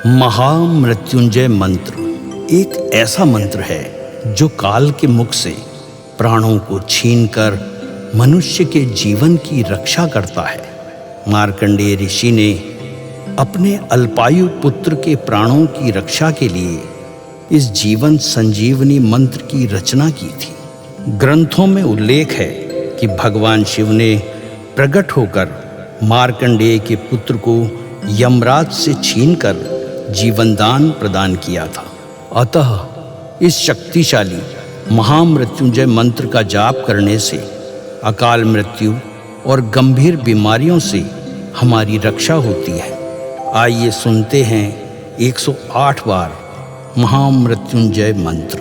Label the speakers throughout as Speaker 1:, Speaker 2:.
Speaker 1: महामृत्युंजय मंत्र एक ऐसा मंत्र है जो काल के मुख से प्राणों को छीनकर मनुष्य के जीवन की रक्षा करता है। मार्कंडेय ऋषि ने अपने अल्पायु पुत्र के प्राणों की रक्षा के लिए इस जीवन संजीवनी मंत्र की रचना की थी। ग्रंथों में उल्लेख है कि भगवान शिव ने प्रकट होकर मार्कंडेय के पुत्र को यमराज से छीनकर जीवनदान प्रदान किया था। अतः इस शक्तिशाली महामृत्युंजय मंत्र का जाप करने से अकाल मृत्यु और गंभीर बीमारियों से हमारी रक्षा होती है। आइए सुनते हैं 108 बार महामृत्युंजय मंत्र।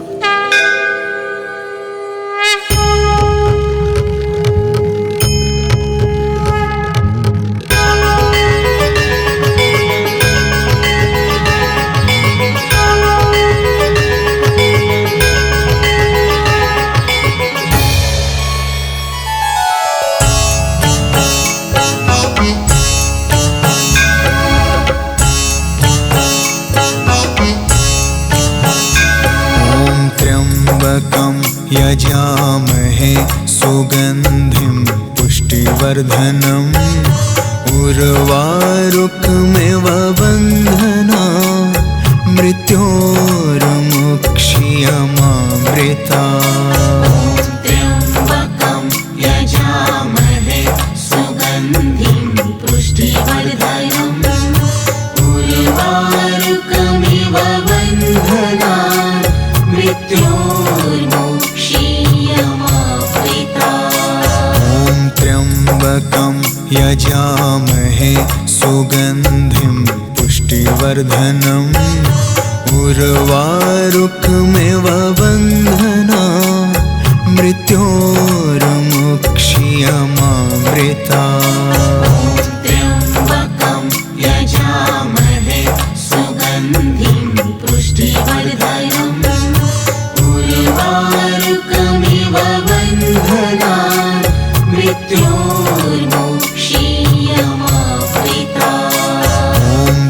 Speaker 2: यजामहे सुगंधिं पुष्टिवर्धनम् उर्वारुकमिव बन्धना मृत्योर्मुक्षीयमामृता।
Speaker 3: त्र्यम्बकं यजामहे सुगन्धिं पुष्टिवर्धनम् उर्वारुकमिव बन्धना
Speaker 2: त्र्यम्बकं यजामहे सुगन्धिं पुष्टिवर्धनम् उर्वारुकमिव बन्धना मृत्योर्मुक्षीयमामृता।
Speaker 3: त्र्यम्बकं यजामहे सुगन्धिं पुष्टिवर्धनम् उर्वारुकमिव बन्धना मृत्योर्मुक्षीयमामृता।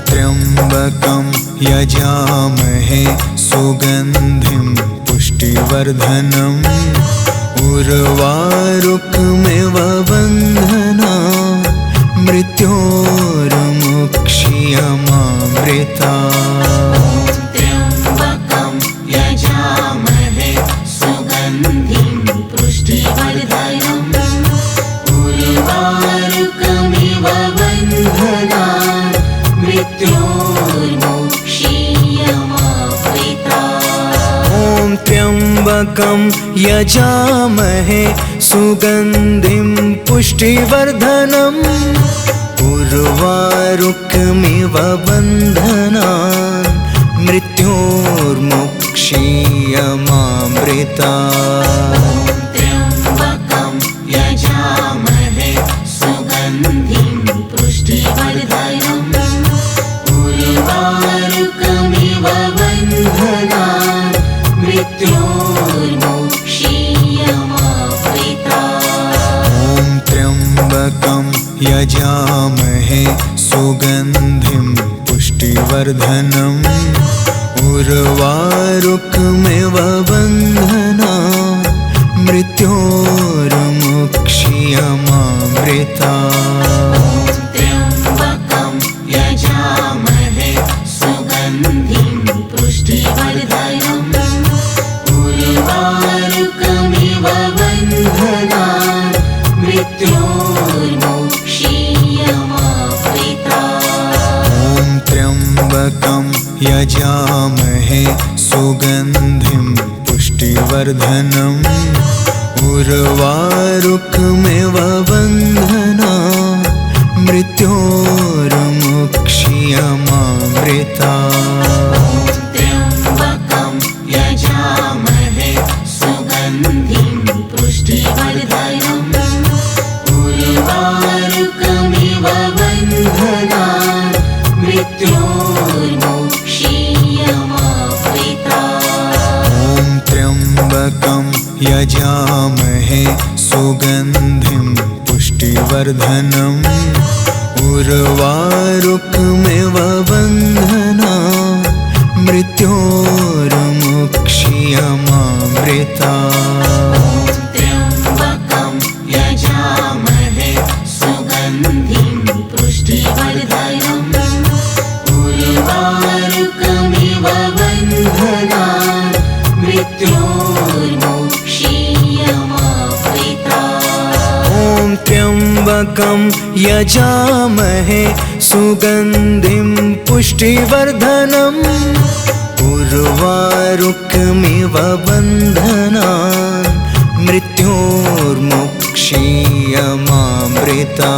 Speaker 2: त्र्यम्बकं यजामहे सुगन्धिं पुष्टिवर्धनम् उर्वारुकमिव बन्धना मृत्योर्मुक्षीयमामृता।
Speaker 3: त्र्यम्बकं यजामहे सुगन्धिं पुष्टिवर्धनम् उर्वारुकमिव बन्धना मृत्योर्मुक्षीयमामृता।
Speaker 2: त्र्यम्बकं यजामहे सुगन्धिं पुष्टिवर्धनम् उर्वारुकमिव बन्धना मृत्योर्मुक्षीयमामृता।
Speaker 3: त्र्यम्बकं यजामहे सुगन्धिं पुष्टिवर्धनम् उर्वारुकमिव बन्धना मृत्योर्मुक्षीयमामृता।
Speaker 2: त्र्यम्बकं यजामहे सुगन्धिं पुष्टिवर्धनम् उर्वारुकमिव बन्धना मृत्योर्मुक्षीयमामृता।
Speaker 3: त्र्यम्बकं यजामहे सुगन्धिं पुष्टिवर्धनम् उर्वारुकमिव बन्धना मृत्योर्मुक्षीयमामृता।
Speaker 2: त्र्यम्बकं यजामहे सुगन्धिं पुष्टिवर्धनम् उर्वारुकमिव बन्धना मृत्योर्मुक्षीयमामृता।
Speaker 3: त्र्यम्बकं यजामहे सुगन्धिं पुष्टिवर्धनम् उर्वारुकमिव बन्धना मृत्योर्मुक्षीयमामृता।
Speaker 2: त्र्यम्बकं यजामहे सुगन्धिं पुष्टिवर्धनम् उर्वारुकमिव बन्धना मृत्योर्मुक्षीयमामृता
Speaker 3: त्र्यम्बकं यजामहे सुगन्धिं पुष्टिवर्धनम् उर्वारुकमिव बन्धनान् मृत्योर्मुक्षीयमामृता
Speaker 2: ॐ त्र्यम्बकं यजामहे सुगन्धिं पुष्टिवर्धनम् उर्वारुकमिव बन्धनान् मृत्योर्मुक्षीयमामृता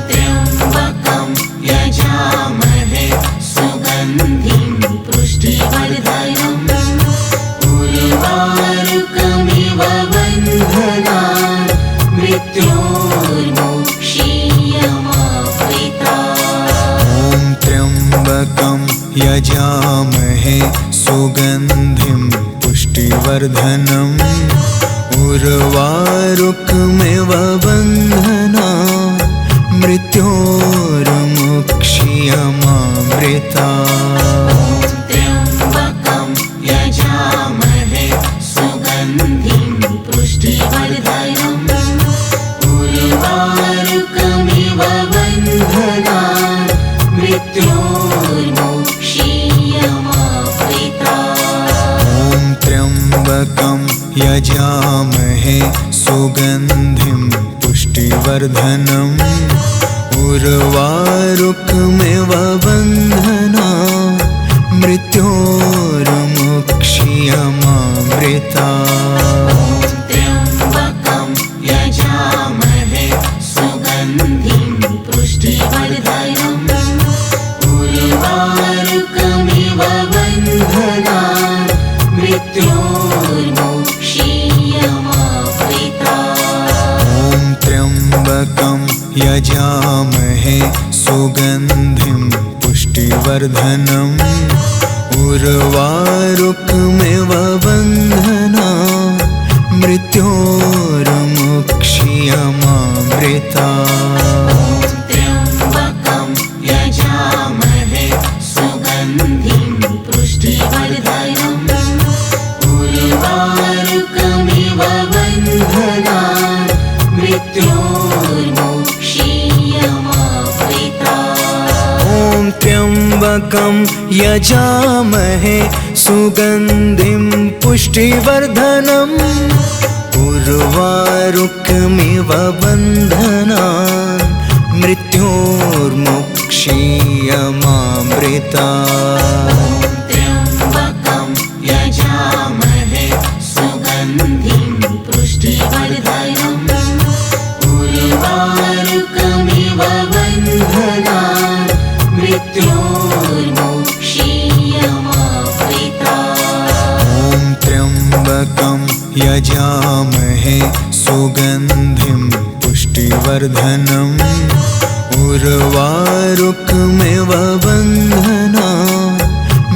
Speaker 3: त्र्यम्बकं यजामहे सुगन्धिं पुष्टिवर्धनम् उर्वारुकमिव बन्धनान् मृत्योर्मुक्षीयमामृता
Speaker 2: ॐ त्र्यम्बकं यजामहे सुगन्धिं पुष्टिवर्धनम् उर्वारुकमिव बन्धनान् मृत्योर्मुक्षीयमामृता
Speaker 3: त्र्यम्बकं यजामहे सुगन्धिं पुष्टिवर्धनम् उर्वारुकमिव बन्धनान् मृत्योर्मुक्षीयमामृता
Speaker 2: ॐ त्र्यम्बकं यजामहे सुगन्धिं पुष्टिवर्धनम् उर्वारुकमिव बन्धनान् मृत्योर्मुक्षीयमामृता
Speaker 3: त्र्यम्बकं यजामहे सुगन्धिं पुष्टिवर्धनम् उर्वारुकमिव बन्धनान् मृत्योर्मुक्षीयमामृता
Speaker 2: ॐ त्र्यम्बकं यजामहे सुगन्धिं पुष्टिवर्धनम् उर्वारुकमिव बन्धनान् मृत्योर्मुक्षीयमामृता
Speaker 3: त्र्यम्बकं यजामहे सुगन्धिं पुष्टिवर्धनम् उर्वारुकमिव बन्धनान् मृत्योर्मुक्षीयमामृता
Speaker 2: ॐ त्र्यम्बकं यजामहे सुगन्धिं पुष्टिवर्धनम् उर्वारुकमिव बन्धनान् मृत्योर्मुक्षीयमामृता
Speaker 3: त्र्यम्बकं यजामहे सुगन्धिं पुष्टिवर्धनम् उर्वारुकमिव बन्धनान् मृत्योर्मुक्षीयमामृता
Speaker 2: ॐ त्र्यम्बकं यजामहे सुगन्धिं पुष्टिवर्धनम् उर्वारुकमिव बन्धनान्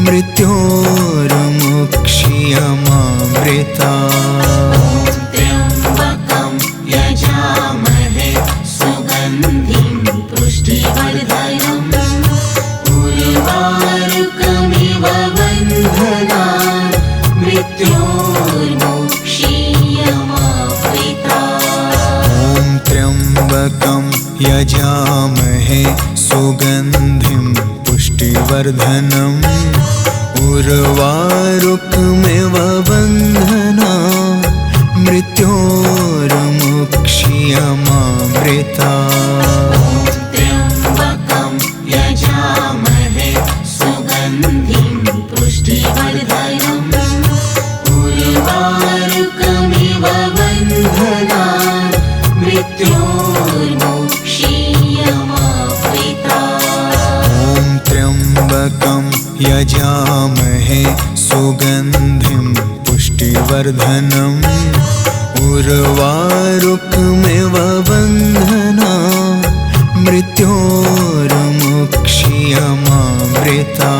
Speaker 2: मृत्योर्मुक्षीयमामृता
Speaker 3: त्र्यम्बकं यजामहे सुगन्धिं पुष्टिवर्धनम् उर्वारुकमिव बन्धनान् मृत्योर्मुक्षीयमामृता
Speaker 2: ॐ त्र्यम्बकं यजामहे सुगन्धिं पुष्टिवर्धनम् उर्वारुकमिव बन्धनान् मृत्योर्मुक्षीयमामृता
Speaker 3: त्र्यम्बकं यजामहे सुगन्धिं पुष्टिवर्धनम् उर्वारुकमिव बन्धनान् मृत्योर्मुक्षीयमामृता
Speaker 2: ॐ त्र्यम्बकं यजामहे सुगन्धिं पुष्टिवर्धनम् उर्वारुकमिव बन्धनान् मृत्योर्मुक्षीयमामृता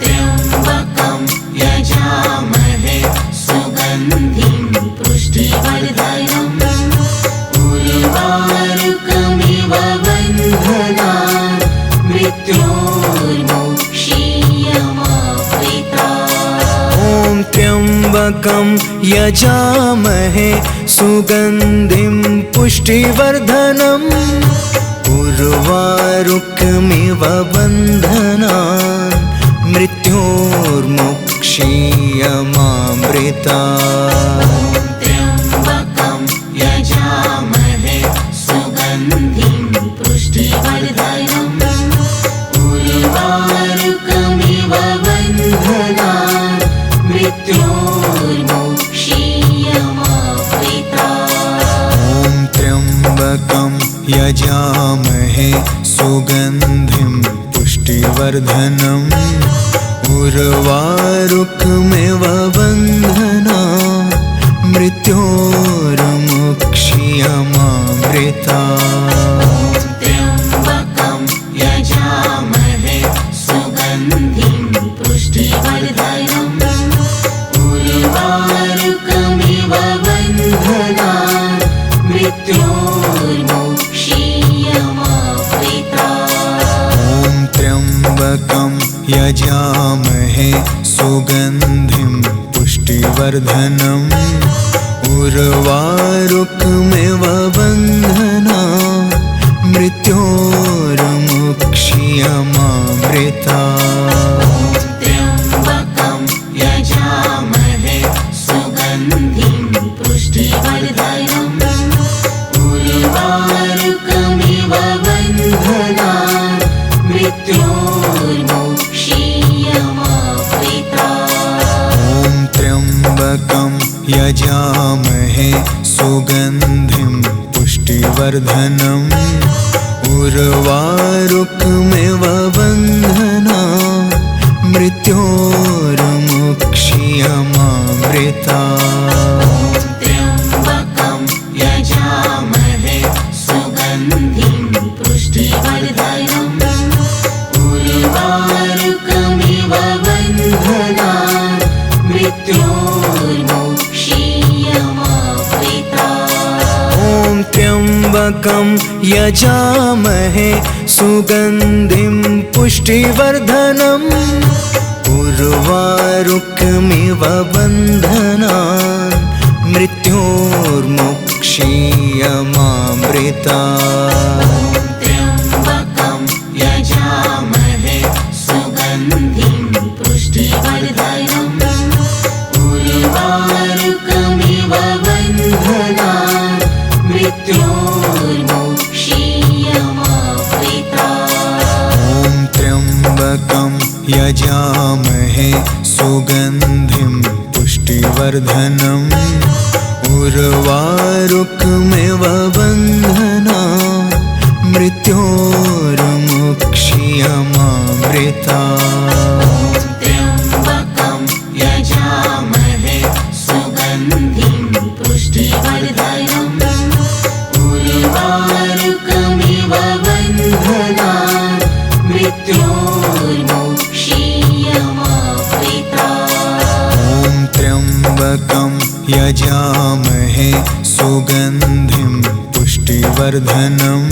Speaker 3: त्र्यम्बकं यजामहे सुगन्धिं पुष्टिवर्धनम् उर्वारुकमिव
Speaker 2: त्र्यम्बकं यजामहे सुगन्धिं पुष्टिवर्धनम् उर्वारुकमिव बन्धनान् मृत्योर्मुक्षीयमामृतात्।
Speaker 3: त्र्यम्बकं यजामहे सुगन्धिं पुष्टिवर्धनम् उर्वारुकमिव बन्धनान् मृत्योर्मुक्षीयमामृतात्।
Speaker 2: ॐ त्र्यम्बकं यजामहे सुगन्धिं पुष्टिवर्धनम् उर्वारुकमिव बन्धनान् मृत्योर्मुक्षीयमामृतात्।
Speaker 3: त्र्यम्बकं यजामहे सुगन्धिं पुष्टिवर्धनम् उर्वारुकमिव बन्धनान् मृत्योर्मुक्षीयमामृतात्।
Speaker 2: ॐ त्र्यम्बकं यजामहे सुगन्धिं पुष्टिवर्धनम् उर्वारुकमिव बन्धनान् मृत्योर्मुक्षीयमामृतात्।
Speaker 3: त्र्यम्बकं यजामहे सुगन्धिं पुष्टिवर्धनम् उर्वारुकमिव बन्धनान् मृत्योर्मुक्षीयमामृतात्।
Speaker 2: ॐ त्र्यम्बकं यजामहे सुगन्धिं पुष्टिवर्धनम् उर्वारुकमिव बन्धनान् मृत्योर्मुक्षीयमामृतात्।
Speaker 3: त्र्यम्बकं यजामहे सुगन्धिं पुष्टिवर्धनम् उर्वारुकमिव बन्धनान् मृत्योर्मुक्षीयमामृतात्।
Speaker 2: ॐ त्र्यम्बकं यजामहे सुगन्धिं पुष्टिवर्धनम् उर्वारुकमिव बन्धनान् मृत्योर्मुक्षीयमामृतात्।
Speaker 3: त्र्यम्बकं यजामहे सुगन्धिं पुष्टिवर्धनम् उर्वारुकमिव बन्धनान् मृत्योर्मुक्षीयमामृतात्।
Speaker 2: ॐ त्र्यम्बकं यजामहे सुगन्धिं पुष्टिवर्धनम् उर्वारुकमिव बन्धनान् मृत्योर्मुक्षीयमामृतात्।
Speaker 3: त्र्यम्बकं यजामहे सुगन्धिं पुष्टिवर्धनम् उर्वारुकमिव बन्धनान् मृत्योर्मुक्षीयमामृतात्।
Speaker 2: ॐ त्र्यम्बकं यजामहे सुगन्धिं पुष्टिवर्धनम्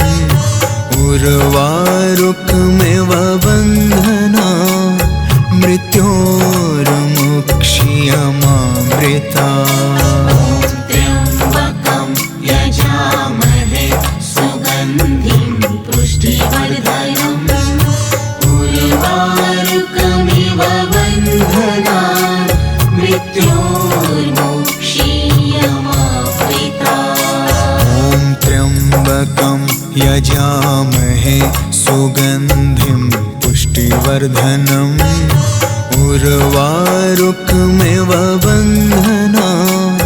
Speaker 2: उर्वारुकमिव बन्धनान् मृत्योर्मुक्षीयमामृतात्।
Speaker 3: त्र्यम्बकं यजामहे सुगन्धिं पुष्टिवर्धनम् उर्वारुकमिव बन्धनान् मृत्योर्मुक्षीयमामृतात्।
Speaker 2: ॐ त्र्यम्बकं यजामहे सुगन्धिं पुष्टिवर्धनम् उर्वारुकमिव बन्धनान्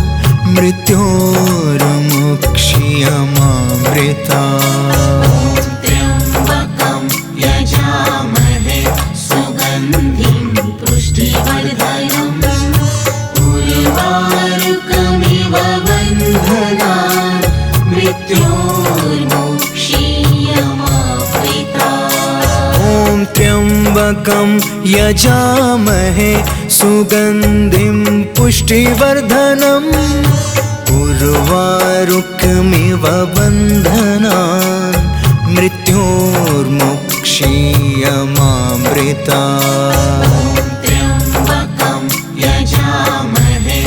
Speaker 2: मृत्योर्मुक्षीयमामृतात्।
Speaker 3: त्र्यम्बकं यजामहे सुगन्धिं पुष्टिवर्धनम् उर्वारुकमिव बन्धनान् मृत्योर्मुक्षीयमामृतात्।
Speaker 2: ॐ त्र्यम्बकं यजामहे सुगन्धिं पुष्टिवर्धनम् उर्वारुकमिव बन्धनान् मृत्योर्मुक्षीयमामृतात्।
Speaker 3: त्र्यम्बकं यजामहे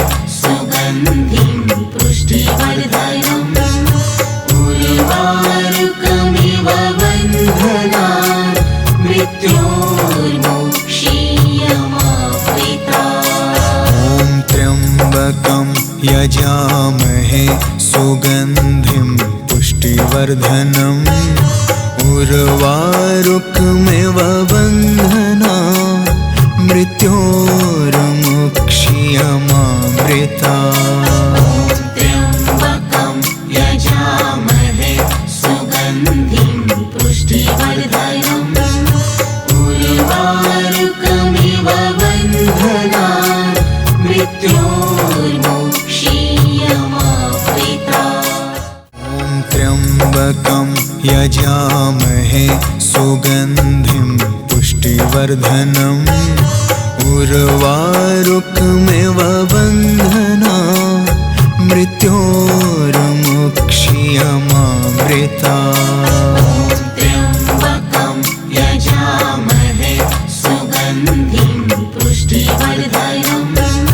Speaker 2: यजामहे सुगन्धिं पुष्टिवर्धनम् उर्वारुकमिव बन्धनान् मृत्योर्मुक्ष्यमामृतात्।
Speaker 3: त्र्यम्बकं यजामहे सुगन्धिं पुष्टिवर्धनम् उर्वारुकमिव बन्धनान् मृत्योर्मुक्ष्यमामृतात्।
Speaker 2: ॐ त्र्यम्बकं यजामहे सुगन्धिं पुष्टिवर्धनम् उर्वारुकमिव बन्धनान् मृत्योर्मुक्ष्यमामृतात्।
Speaker 3: त्र्यम्बकं यजामहे सुगन्धिं पुष्टिवर्धनम्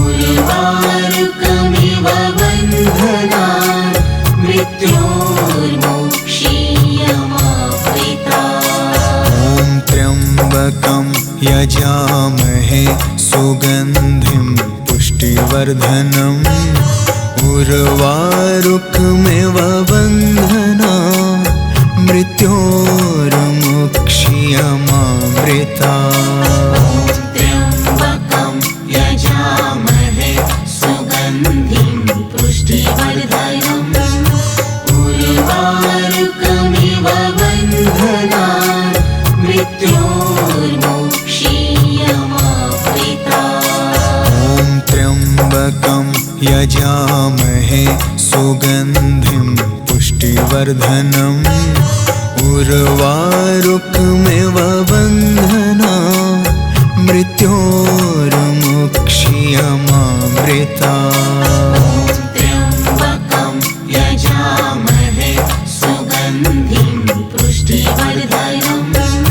Speaker 3: उर्वारुकमिव बन्धनान् मृत्योर्मुक्ष्यमामृतात्।
Speaker 2: ॐ त्र्यम्बकं यजामहे सुगन्धिं पुष्टिवर्धनम् उर्वारुकमिव बन्धनान् मृत्योर्मुक्ष्यमामृतात्।
Speaker 3: त्र्यम्बकं यजामहे सुगन्धिं पुष्टिवर्धनम् उर्वारुकमिव बन्धनान् मृत्योर्मुक्ष्यमामृतात्।
Speaker 2: ॐ त्र्यम्बकं यजामहे सुगन्धिं पुष्टिवर्धनम् उर्वारुकमिव बन्धनान् मृत्योर्मुक्ष्यमामृतात्।
Speaker 3: त्र्यम्बकं यजामहे सुगन्धिं पुष्टिवर्धनम्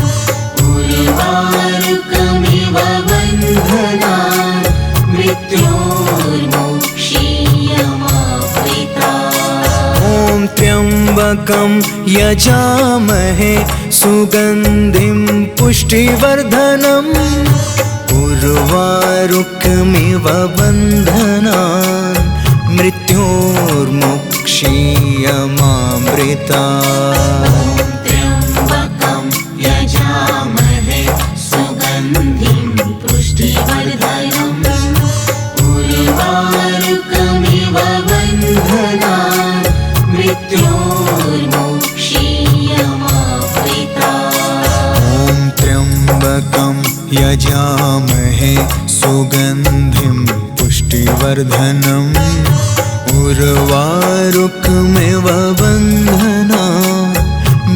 Speaker 3: उर्वारुकमिव बन्धनान् मृत्योर्मुक्ष्यमामृतात्।
Speaker 2: ॐ त्र्यम्बकं यजामहे सुगन्धिं पुष्टिवर्धनम् उर्वारुकमिव बन्धनान् मृत्योर्मुक्ष्यमामृतात्।
Speaker 3: त्र्यम्बकं यजामहे सुगन्धिं पुष्टिवर्धनम् उर्वारुकमिव बन्धनान् मृत्योर्मुक्ष्यमामृतात्।
Speaker 2: ॐ त्र्यम्बकं यजामहे सुगन्धिं पुष्टिवर्धनम् उर्वारुकमिव बन्धनान्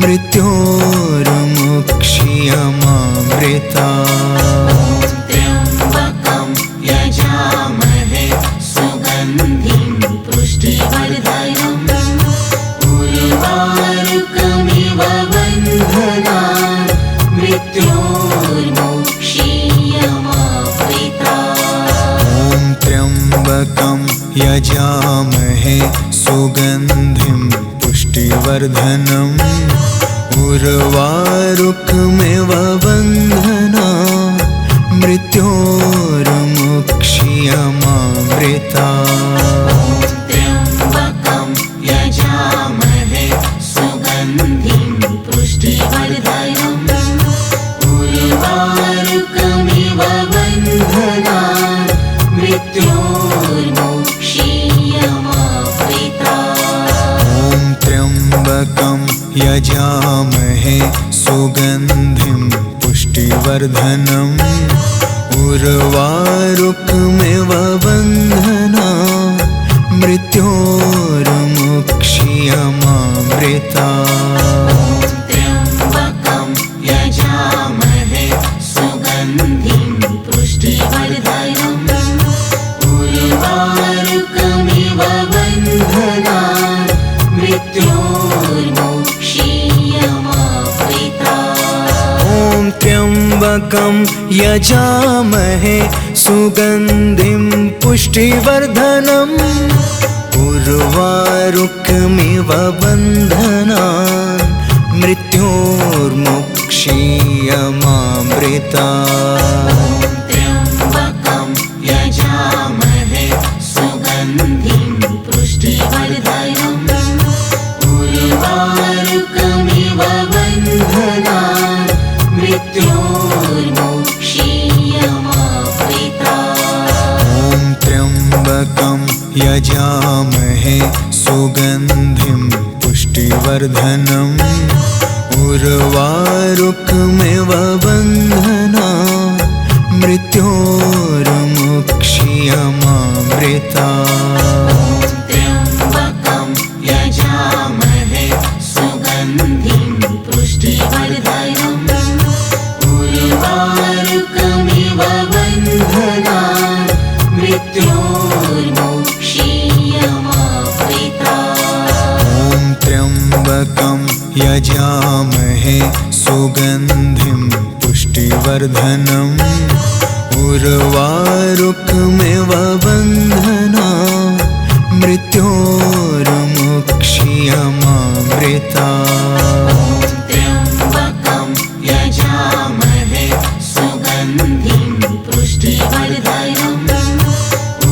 Speaker 2: मृत्योर्मुक्ष्यमामृतात्।
Speaker 3: त्र्यम्बकं यजामहे सुगन्धिं पुष्टिवर्धनम् उर्वारुकमिव बन्धनान् मृत्योर्मुक्ष्यमामृतात्।
Speaker 2: ॐ त्र्यम्बकं यजामहे सुगन्धिं पुष्टिवर्धनम् उर्वारुकमिव बन्धनान् मृत्योर्मुक्ष्यमामृतात्।
Speaker 3: त्र्यम्बकं यजामहे सुगन्धिं पुष्टिवर्धनम् उर्वारुकमिव बन्धनान् मृत्योर्मुक्ष्यमामृतात्।
Speaker 2: ॐ त्र्यम्बकं यजामहे सुगन्धिं पुष्टिवर्धनम् उर्वारुकमिव बन्धनान् मृत्योर्मुक्ष्यमामृतात्।
Speaker 3: त्र्यम्बकं यजामहे सुगन्धिं पुष्टिवर्धनम् उर्वारुकमिव बन्धनान् मृत्योर्मुक्ष्यमामृतात्।
Speaker 2: ॐ त्र्यम्बकं यजामहे सुगन्धिं पुष्टिवर्धनम् उर्वारुकमिव बन्धनान् मृत्योर्मुक्ष्यमामृतात्।
Speaker 3: त्र्यम्बकं यजामहे सुगन्धिं
Speaker 2: यजामहे सुगन्धिं पुष्टिवर्धनम् उर्वारुकमिव बन्धनान् मृत्योर्मुक्ष्यमामृतात्।
Speaker 3: त्र्यम्बकं यजामहे सुगन्धिं पुष्टिवर्धनम् उर्वारुकमिव बन्धनान् मृत्योर्मुक्ष्यमामृतात्।
Speaker 2: ॐ त्र्यम्बकं यजामहे सुगन्धिं पुष्टिवर्धनम् उर्वारुकमिव बन्धनान् मृत्योर्मुक्ष्यमामृतात्।
Speaker 3: त्र्यम्बकं यजामहे सुगन्धिं पुष्टिवर्धनम्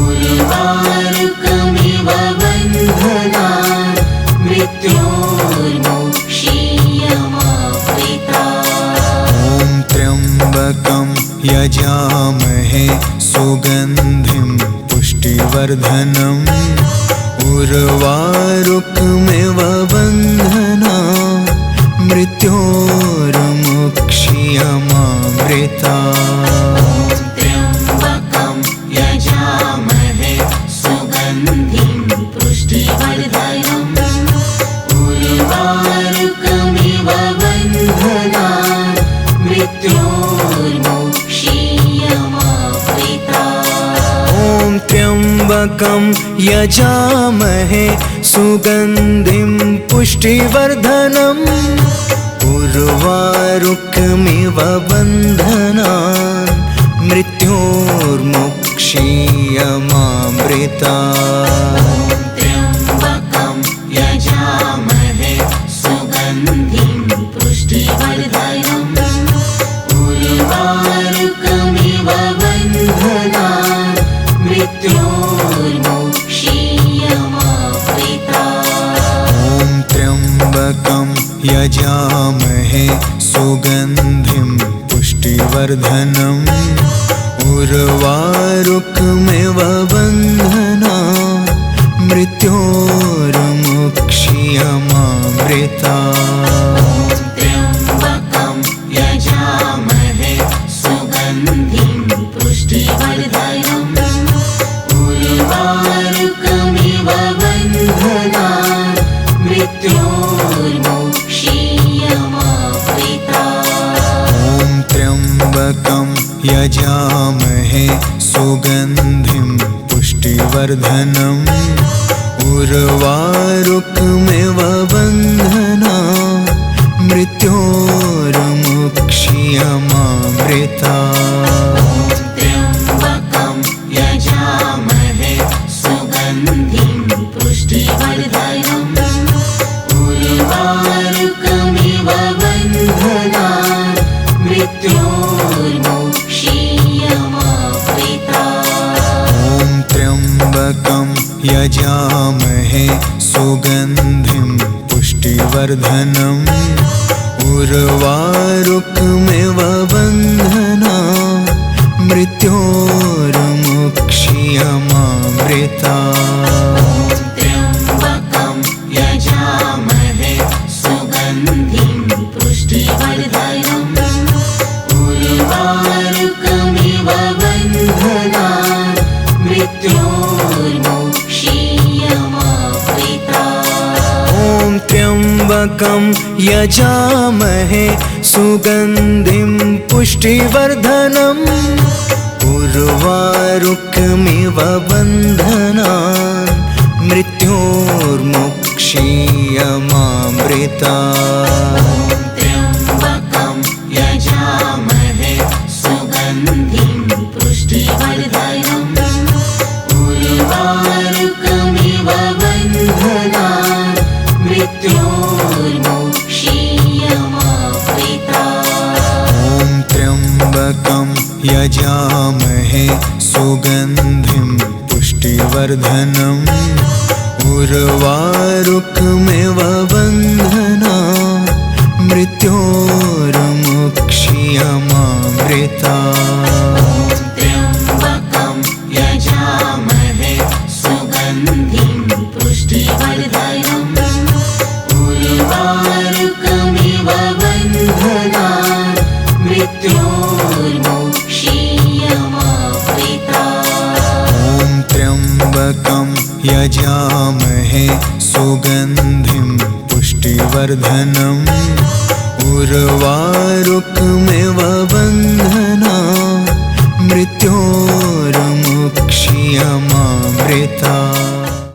Speaker 3: उर्वारुकमिव बन्धनान् मृत्योर्मुक्ष्यमामृतात्।
Speaker 2: ॐ त्र्यम्बकं यजामहे सुगन्धिं पुष्टिवर्धनम् उर्वारुकमिव बन्धनान् मृत्योर्मुक्ष्यमामृतात्।
Speaker 3: त्र्यम्बकं यजामहे सुगन्धिं पुष्टिवर्धनम् उर्वारुकमिव बन्धनान् मृत्योर्मुक्ष्यमामृतात्।
Speaker 2: ॐ त्र्यम्बकं यजामहे सुगन्धिं पुष्टिवर्धनम् उर्वारुकमिव बन्धनान् मृत्योर्मुक्ष्यमामृतात्।
Speaker 3: त्र्यम्बकं यजामहे सुगन्धिं पुष्टिवर्धनम् उर्वारुकमिव बन्धनान् मृत्योर्मुक्ष्यमामृतात्।
Speaker 2: ॐ त्र्यम्बकं यजामहे सुगन्धिं पुष्टिवर्धनम् उर्वारुकमिव बन्धनान् मृत्योर्मुक्ष्यमामृतात्।
Speaker 3: त्र्यम्बकं यजामहे सुगन्धिं पुष्टिवर्धनम् उर्वारुकमिव बन्धनान् मृत्योर्मुक्ष्यमामृतात्।
Speaker 2: ॐ त्र्यम्बकं यजामहे सुगन्धिं पुष्टिवर्धनम् उर्वारुकमिव बन्धनान् मृत्योर्मुक्ष्यमामृतात्।
Speaker 3: त्र्यम्बकं यजामहे सुगन्धिं पुष्टिवर्धनम् उर्वारुकमिव बन्धनान् मृत्योर्मुक्ष्यमामृतात्।
Speaker 2: ॐ त्र्यम्बकं यजामहे सुगन्धिं पुष्टिवर्धनम् उर्वारुकमिव बन्धनान् मृत्योर्मुक्ष्यमामृतात्।
Speaker 3: त्र्यम्बकं यजामहे सुगन्धिं पुष्टिवर्धनम् उर्वारुकमिव बन्धनान् मृत्योर्मुक्ष्यमामृतात्।
Speaker 2: ॐ त्र्यम्बकं यजामहे सुगन्धिं पुष्टिवर्धनम् उर्वारुकमिव बन्धनान् मृत्योर्मुक्ष्यमामृतात्।
Speaker 3: त्र्यम्बकं यजामहे सुगन्धिं पुष्टिवर्धनम् उर्वारुकमिव बन्धनान् मृत्योर्मुक्ष्यमामृतात्।
Speaker 2: ॐ त्र्यम्बकं यजामहे सुगन्धिं पुष्टिवर्धनम् उर्वारुकमिव बन्धनान् मृत्योर्मुक्ष्यमामृतात्।
Speaker 3: त्र्यम्बकं यजामहे सुगन्धिं मृत्योर्मुक्षीयमावृता।
Speaker 2: ॐ त्र्यम्बकं यजामहे सुगन्धिं पुष्टिवर्धनम् उर्वारुकमिव बन्धनान् मृत्योर्मुक्षीयमामृता।